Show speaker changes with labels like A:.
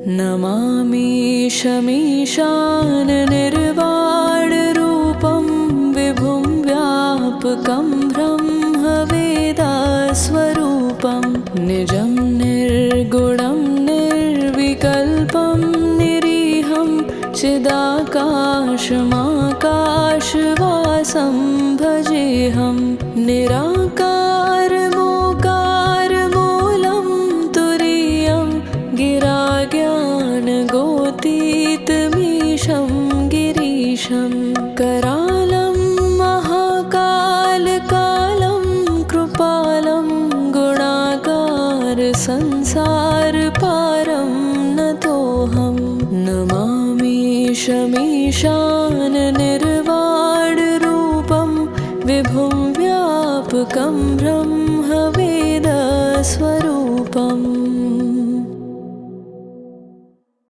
A: नमामीशमीशाननिर्वाणरूपं विभुं व्यापकं ब्रह्मवेदास्वरूपं निजं निर्गुणं निर्विकल्पं निरीहं चिदाकाशमाकाशवासं भजेऽहं निराकारमोकारमूलं तुरीयं गिराज्ञानगोतीतमीशं गिरीशं करालं महाकालकालं कृपालं गुणागारसंसारपारं नतोऽहं नमामीशमीशाननिर्वाणरूपं विभुं व्यापकं ब्रह्मवेदस्वरूपम्।